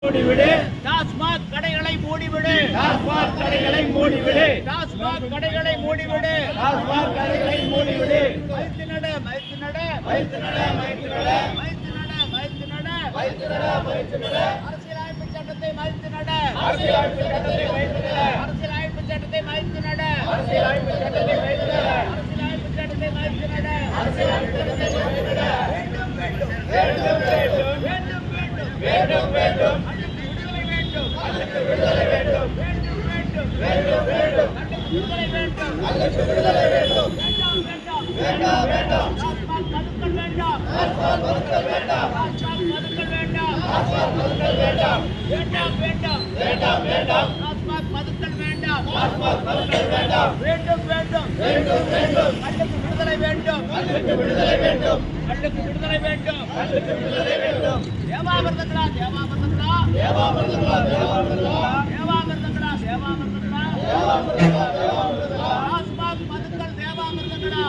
மூடிவிடு. டாஸ்மாக் கடைகளை மூடிவிடு. டாஸ்மாக் கடைகளை மூடிவிடு. டாஸ்மாக் கடைகளை மூடிவிடு. டாஸ்மாக் கடைகளை மூடிவிடு. மதித்து நட, மதித்து நட, வைத்து நட, வைத்து நட, மதித்து நட, மதித்து நட. வைத்து நட, வைத்து நட. அரசியலமைப்பு சட்டத்தை மதித்து நட. அரசியலமைப்பு சட்டத்தை வைத்து நட. அரசியலமைப்பு சட்டத்தை மதித்து நட. அரசியலமைப்பு சட்டத்தை வைத்து நட. அரசியலமைப்பு சட்டத்தை மதித்து நட. அரசியலமைப்பு சட்டத்தை வைத்து நட. வேண்டும் வேண்டும் வேண்டும் வேண்டும் வேண்டும் வேண்டும் வேண்டும் வேண்டும் அல்லது விடுதலை வேண்டும். அல்லது விடுதலை வேண்டும். வேண்டும் வேண்டும் வேண்டும் அல்லது விடுதலை வேண்டும். அல்லது விடுதலை வேண்டும். வேண்டாம் வேண்டாம் வேண்டாம் வேண்டாம். டாஸ்மாக் மதுக்கள் வேண்டாம். டாஸ்மாக் மதுக்கள் வேண்டாம். டாஸ்மாக் மதுக்கள் வேண்டாம். டாஸ்மாக் மதுக்கள் வேண்டாம். வேண்டாம் வேண்டாம் வேண்டாம் வேண்டாம். டாஸ்மாக் மதுக்கள் வேண்டாம். டாஸ்மாக் மதுக்கள் வேண்டாம். வேண்டும் வேண்டும் வேண்டும் வேண்டும் அல்லது விடுதலை வேண்டும். அல்லது விடுதலை வேண்டும். அல்லது விடுதலை வேண்டும். அல்லது விடுதலை வேண்டும். தேவாமிர்தங்களா தேவாமிர்தங்களா தேவாமிர்தங்களா தேவாமிர்தங்களா தேவாமிர்தங்களா தேவாமிர்தங்களா தேவாமிர்தங்களா தேவாமிர்தங்களா. டாஸ்மாக் மதுக்கள் தேவாமிர்தங்களா.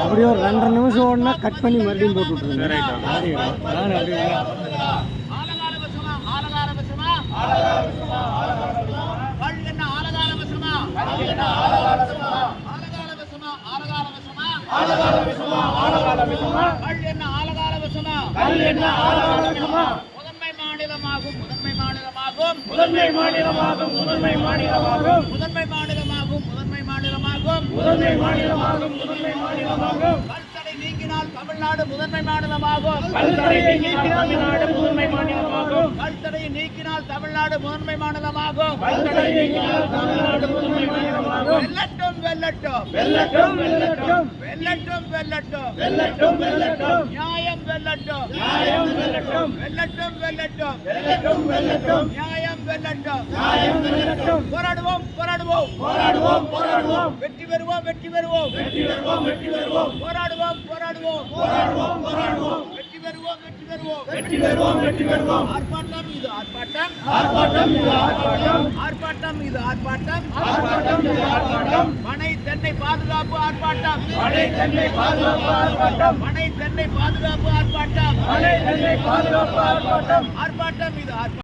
அப்படியே ஒரு 2.5 நிமிஷம் ஓடனா கட் பண்ணி மறுபடியும் போட்டு விட்டுருங்க. ஆலகால வசமா ஆலகால வசமா ஆலகாலவசமா ஆலகாலவசமா. கள் என்ன ஆலகால வசமா என்ன ஆலகாலவசமா. ஆலகால வசமா ஆலகால வசமா ஆலகாலவசமா ஆலகாலவசமா. கள் என்ன ஆலகால வசமா கல் என்ன ஆலகாலவசமா. முதன்மை மாநிலமாகும் முதன்மை மாநிலமாகும் முதன்மை மாநிலமாகும் முதன்மை மாநிலமாகும். முதன்மை மாநிலமாகும் முதன்மை மாநிலமாகும் முதன்மை மாநிலமாகும் முதன்மை மாநிலமாகும். கல்தடை நீக்கினால் தமிழ்நாடு முதன்மை மாநிலமாகும். கல்தடையை நீக்கினால் தமிழ்நாடு முதன்மை மாநிலமாகும். கல்தடையை நீக்கினால் தமிழ்நாடு முதன்மை மாநிலமாகும். கல்தடையை நீக்கினால் தமிழ்நாடு முதன்மை மாநிலமாகும். வெல்லட்டும் வெல்லட்டும் வெல்லட்டும் வெல்லட்டும் வெல்லட்டும் வெல்லட்டும் வெல்லட்டும் வெல்லட்டும். நியாயம் வெல்லட்டும் நியாயம் வெல்லட்டும். வெல்லட்டும் வெல்லட்டும் வெல்லட்டும் வெல்லட்டும். நியாயம் வெல்லட்டும். நியாயம் வெல்லட்டும். போராடுவோம் போராடுவோம் போராடுவோம் போராடுவோம். வெற்றி பெறுவோம் வெற்றி பெறுவோம் வெற்றி பெறுவோம் வெற்றி பெறுவோம். போராடுவோம் போராடுவோம் போராடுவோம் போராடுவோம். வெற்றி பெறுவோம் வெற்றி பெறுவோம் வெற்றி பெறுவோம் வெற்றி பெறுவோம். ஆர்ப்பாட்டம் இது ஆர்ப்பாட்டம் ஆர்ப்பாட்டம் இது ஆர்ப்பாட்டம். ஆர்ப்பாட்டம் இது ஆர்ப்பாட்டம் ஆர்ப்பாட்டம் இது ஆர்ப்பாட்டம். மனை தென்னை பாதுகாப்பு ஆர்ப்பாட்டம் மழை தென்னை பாதுகாப்பு ஆர்ப்பாட்டம். மனை தென்னை பாதுகாப்பு ஆர்ப்பாட்டம் மழை தென்னை பாதுகாப்பு ஆர்ப்பாட்டம். ஆர்ப்பாட்டம் இது ஆர்ப்பாட்டம்